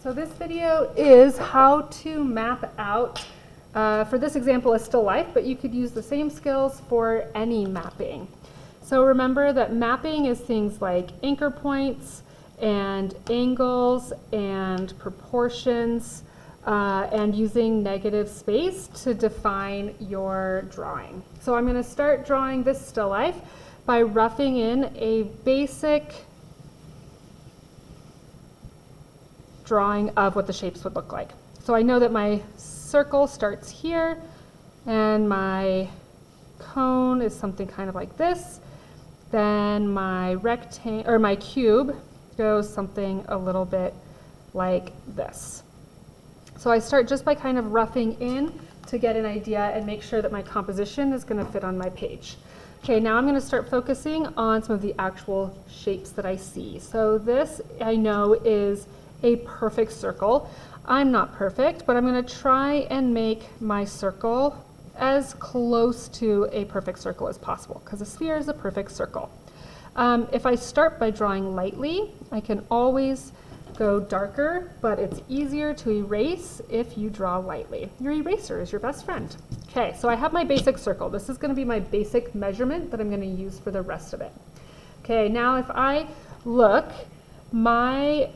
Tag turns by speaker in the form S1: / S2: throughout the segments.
S1: So this video is how to map out, for this example, a still life, but you could use the same skills for any mapping. So remember that mapping is things like anchor points and angles and proportions and using negative space to define your drawing. So I'm going to start drawing this still life by roughing in a basic drawing of what the shapes would look like. So I know that my circle starts here and my cone is something kind of like this. Then my rectangle or my cube goes something a little bit like this. So I start just by kind of roughing in to get an idea and make sure that my composition is going to fit on my page. Okay, now I'm going to start focusing on some of the actual shapes that I see. So this I know is a perfect circle. I'm not perfect, but I'm going to try and make my circle as close to a perfect circle as possible, because a sphere is a perfect circle. If I start by drawing lightly, I can always go darker, but it's easier to erase if you draw lightly. Your eraser is your best friend. Okay, so I have my basic circle. This is going to be my basic measurement that I'm going to use for the rest of it. Okay, now if I look, my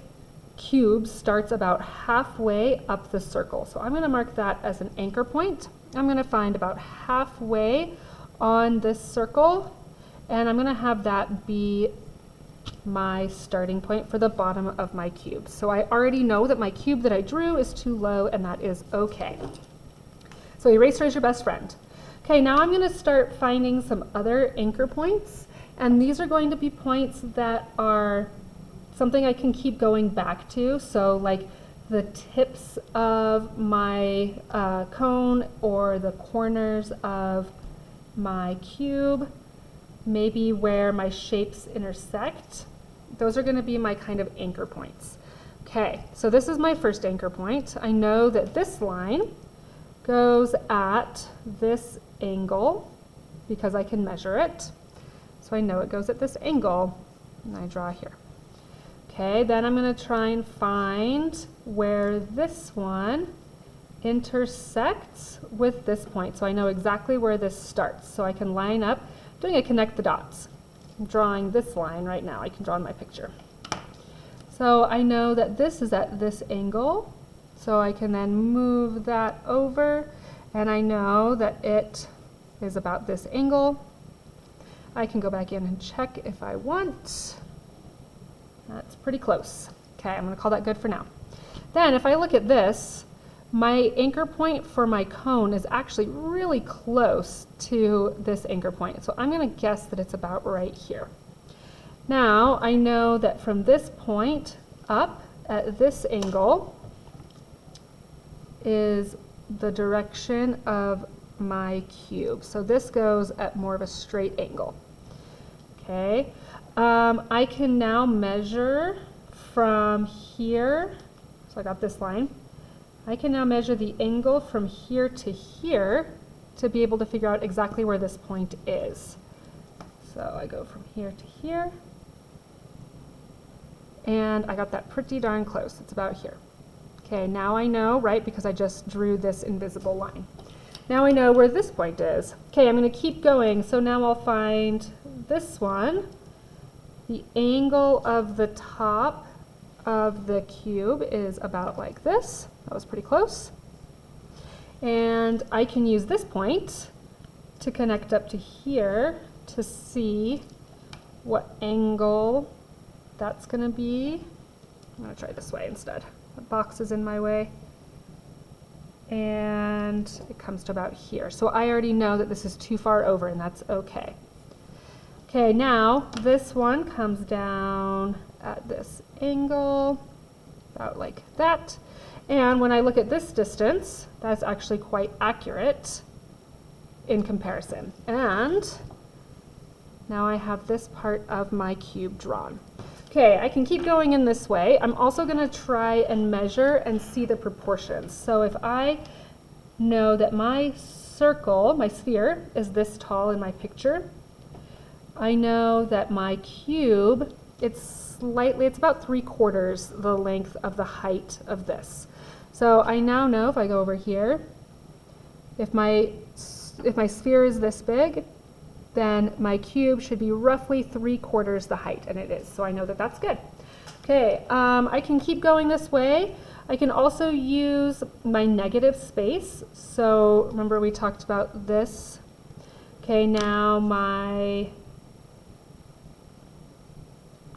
S1: cube starts about halfway up the circle. So I'm going to mark that as an anchor point. I'm going to find about halfway on this circle, and I'm going to have that be my starting point for the bottom of my cube. So I already know that my cube that I drew is too low, and that is okay. So eraser is your best friend. Okay, now I'm going to start finding some other anchor points, and these are going to be points that are something I can keep going back to. So like the tips of my cone or the corners of my cube, maybe where my shapes intersect. Those are going to be my kind of anchor points. Okay, so this is my first anchor point. I know that this line goes at this angle because I can measure it. So I know it goes at this angle, and I draw here. Okay, then I'm going to try and find where this one intersects with this point. So I know exactly where this starts. So I can line up, doing a connect the dots. I'm drawing this line right now. I can draw in my picture. So I know that this is at this angle. So I can then move that over, and I know that it is about this angle. I can go back in and check if I want. That's pretty close. Okay, I'm going to call that good for now. Then if I look at this, my anchor point for my cone is actually really close to this anchor point. So I'm going to guess that it's about right here. Now I know that from this point up at this angle is the direction of my cube. So this goes at more of a straight angle. Okay. I can now measure from here, so I got this line. I can now measure the angle from here to here to be able to figure out exactly where this point is. So I go from here to here, and I got that pretty darn close. It's about here. Okay, now I know, right, because I just drew this invisible line. Now I know where this point is. Okay, I'm going to keep going, so now I'll find this one. The angle of the top of the cube is about like this. That was pretty close. And I can use this point to connect up to here to see what angle that's going to be. I'm going to try this way instead. The box is in my way. And it comes to about here. So I already know that this is too far over, and that's okay. Okay, now this one comes down at this angle, about like that. And when I look at this distance, that's actually quite accurate in comparison. And now I have this part of my cube drawn. Okay, I can keep going in this way. I'm also going to try and measure and see the proportions. So if I know that my circle, my sphere, is this tall in my picture, I know that my cube, it's slightly, it's about 3/4 the length of the height of this. So I now know if I go over here, if my sphere is this big, then my cube should be roughly 3/4 the height, and it is. So I know that that's good. Okay, I can keep going this way. I can also use my negative space. So remember we talked about this. Okay, now my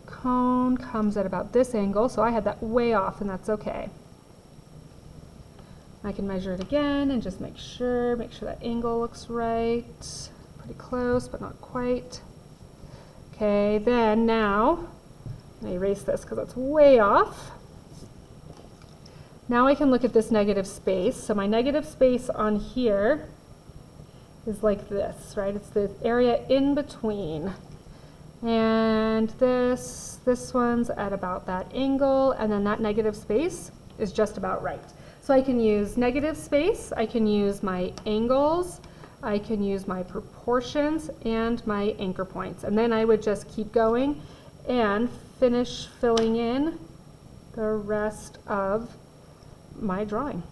S1: cone comes at about this angle, so I had that way off, and that's okay. I can measure it again and just make sure that angle looks right. Pretty close, but not quite. Okay, then now, let me erase this because it's way off. Now I can look at this negative space. So my negative space on here is like this, right? It's the area in between. And this one's at about that angle, and then that negative space is just about right. So I can use negative space, I can use my angles, I can use my proportions and my anchor points. And then I would just keep going and finish filling in the rest of my drawing.